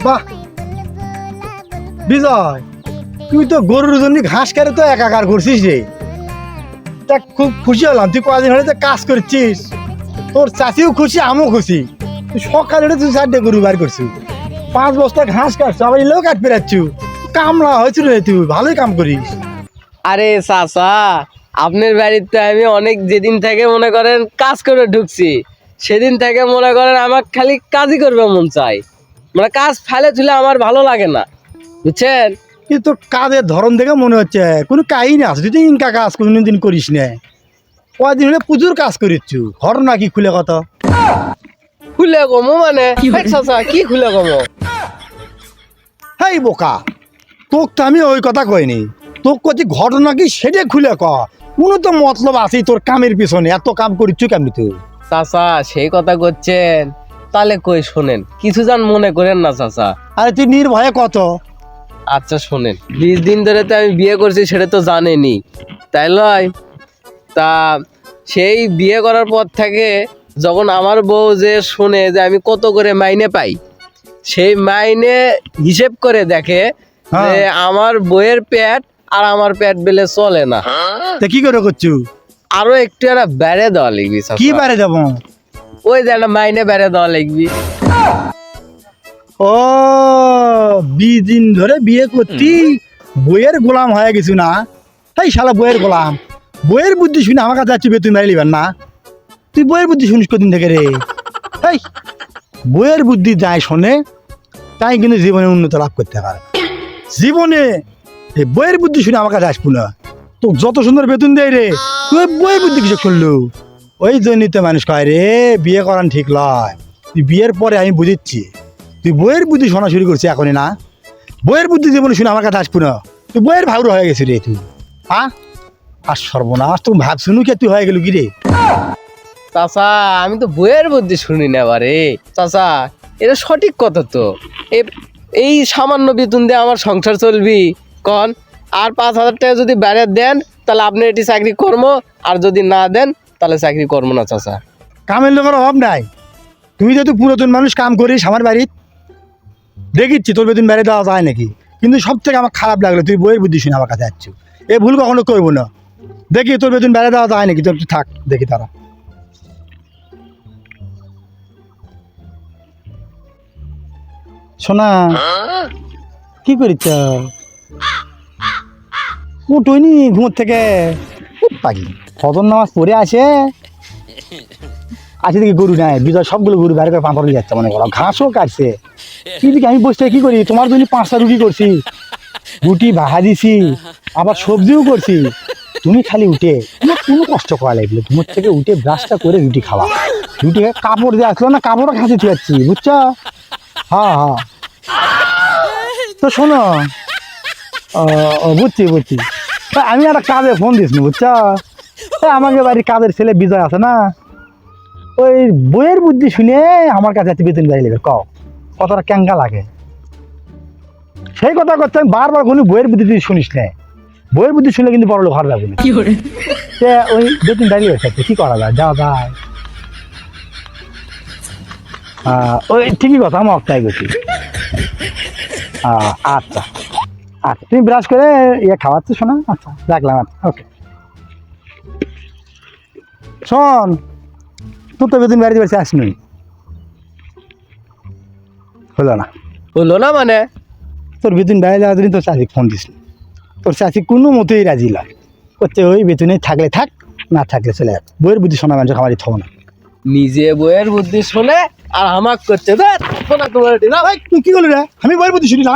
বাহ বিজয়, তুই তো গরুর জন্য ঘাস কেটে তো একাকার করছিস রে। তা খুব খুশি হলাম, তুই কদিন হলে তো কাজ করছিস, তোর চাষিও খুশি আমিও খুশি। তুই সকালে তুই 4টে গরু বার করছিস, 5 বস্তা ঘাস কাটছো, আবার এলেও কাট পেরাচ্ছু। কামলা হয়েছিল রে, তুই ভালোই কাম করিস। আরে চাচা, আপনার বাড়িতে আমি অনেক যেদিন থেকে মনে করেন কাজ করে ঢুকছি, সেদিন থেকে মনে করেন আমার খালি কাজই করবে মন চাই, মানে কাজ ফেলে তুলে আমার ভালো লাগে না, বুঝছেন? কিন্তু তোর কাজের ধরন দেখে মনে হচ্ছে কোনো কাহিনী আছে, তুই তো ইনকা কাজ কোনোদিন করিস না। কদিন হলে প্রচুর কাজ করিচ্ছু, ঘর নাকি খুলে কত খুলে কমো মানে চাচা কি খুলে কমো? হেই বোকা, তোক তো আমি ওই কথা কইনি, তোক কছি ঘটনা কি সেটা খুলে ক। কোনো তো মতলব আছে তোর কামের পিছনে, এত কাম করিচ্ছু কেমনি তুই? চাচা সেই কথা করছেন, তাহলে কই শোনেন, কিছু যান মনে করেন না চাচা। আরে তুই নির্ভয়ে কত। আচ্ছা শোনেন, 20 দিন ধরে তো আমি বিয়ে করছি, সেটা তো জানেনি, তাই লয়? তা সেই বিয়ে করার পর থেকে যখন আমার বউ যে শুনে যে আমি কত করে মাইনে পাই, সেই মাইনে হিসেব করে দেখে যে আমার বউয়ের পেট আর আমার পেট বেলে চলে না। তা কি করে করছু? আরো একটু একটা বেড়ে দেওয়া লিখবি চাচা। কি বারে যাব? ওই যে একটা মাইনে বেড়ে দেওয়া লিখবি। ও 20 দিন ধরে বিয়ে করতি, বইয়ের গোলাম হয়ে গেছু না? এই শালা বইয়ের গোলাম, বইয়ের বুদ্ধি শুনে আমার কাছে যাচ্ছি, তুই মেরে লিবেন না? তুই বইয়ের বুদ্ধি শুনিস কদিন থেকে রে? এই বইয়ের বুদ্ধি যায় শোনে, তাই কিন্তু জীবনে উন্নতি লাভ করতে পারে। জীবনে এই বইয়ের বুদ্ধি শুনে আমার কাছে আসবো না। তো যত সুন্দর বেতন দেয় রে, তুই বইয়ের বুদ্ধি কিছু করলু। ওই জন্যই তো মানুষ কয় রে বিয়ে করান ঠিক লয়। তুই বিয়ের পরে আমি বুঝিচ্ছি, তুই বইয়ের বুদ্ধি শোনা শুরু করছিস এখনই না? বইয়ের বুদ্ধি জীবনে শুনে আমার কাছে আসবো না, তুই বইয়ের ভাউর হয়ে গেছি রে তুই। হ্যাঁ আর সর্বনাশ, তুই ভাব শুনু কে তুই হয়ে গেল কি রে? চাচা আমি তো বইয়ের বুদ্ধি শুনি না বারে চাচা, এটা সঠিক কথা তো। এই সামান্য বেতন দিয়ে আমার সংসার চলবি কন? আর 5,000 টাকা যদি বেড়ে দেন তাহলে আপনি এটি চাকরি কর্ম, আর যদি না দেন তাহলে চাকরি কর্ম না চাচা। কামের লোকের অভাব নাই, তুই যেহেতু পুরাতন মানুষ কাম করিস আমার বাড়ির, দেখিচ্ছি তোর বেতন বেড়ে দেওয়া যায় নাকি। কিন্তু সব থেকে আমার খারাপ লাগলো তুই বইয়ের বুদ্ধি শুনে আমার কাছে যাচ্ছ, এ ভুল কখনো করবো না। দেখি তোর বেতন বেড়ে দেওয়া যায় নাকি, তোর তুই থাক দেখি তারা। শোনা কি করিচ্ছ? উঠোইনি ঘুমোর থেকে? পাগি ফজর নামাজ পড়ে আসে দেখি গরু নাই, বিজয় সবগুলো গরু বাইরে করে পাঁপড় যাচ্ছে, মনে করো ঘাসও কাটছে। এদিকে আমি বসে কি করি, তোমার জন্য 5টা রুটি করছি, রুটি ভাজা দিছি, আবার সবজিও করছি। তুমি খালি উঠে তোমার কোনো কষ্ট করা লাগলো, ঘুমোর থেকে উঠে ব্রাশটা করে রুটি খাওয়া, রুটি কাপড় দিয়ে আসলো না, কাপড়ও ঘাসে ছুঁয়াচ্ছি, বুঝছো? হ্যাঁ হ্যাঁ তো শোনো, বুঝছি বুঝছি। আমি একটা কাজে ফোন দিস নি, বুঝছো? আমাকে বাড়ির কাজের ছেলে বিজয় আছে না, ওই বইয়ের বুদ্ধি শুনে আমার কাছে বেতন বাড়ি নেবে। কতটা ক্যাঙ্গা লাগে সেই কথা করতে আমি বারবার কোনো বইয়ের বুদ্ধি তুই শুনিস না। বইয়ের বুদ্ধি শুনলে কিন্তু বড় লোক হার যাবে না। ওই বেতন বাড়ি হয়েছে, কি করা যায়, যাওয়া যায়। ওই ঠিকই কথা, আমি অক্টাই গেছি। আচ্ছা আচ্ছা, তুমি ব্রাশ করে ইয়ে খাওয়াচ্ছ শোনা? আচ্ছা রাখলাম, আচ্ছা ওকে। শোন, তোর তো বেতন বাড়িতে বাড়িতে আসনি, হলো না? হলো না মানে? তোর বেতন বাইরে যাওয়ার জন্য তোর চাষি ফোন দিস, তোর চাষি কোনো মতেই রাজি নয়, করছে ওই বেতনে থাকলে থাক, না থাকলে চলে যাক। বইয়ের বুদ্ধি শোনা মানুষ খামারি থব না। নিজে বইয়ের বুদ্ধি শোনে আর আমাক করছে তোমার। তুই কি করলি রে? আমি বইয়ের বুদ্ধি শুনি না।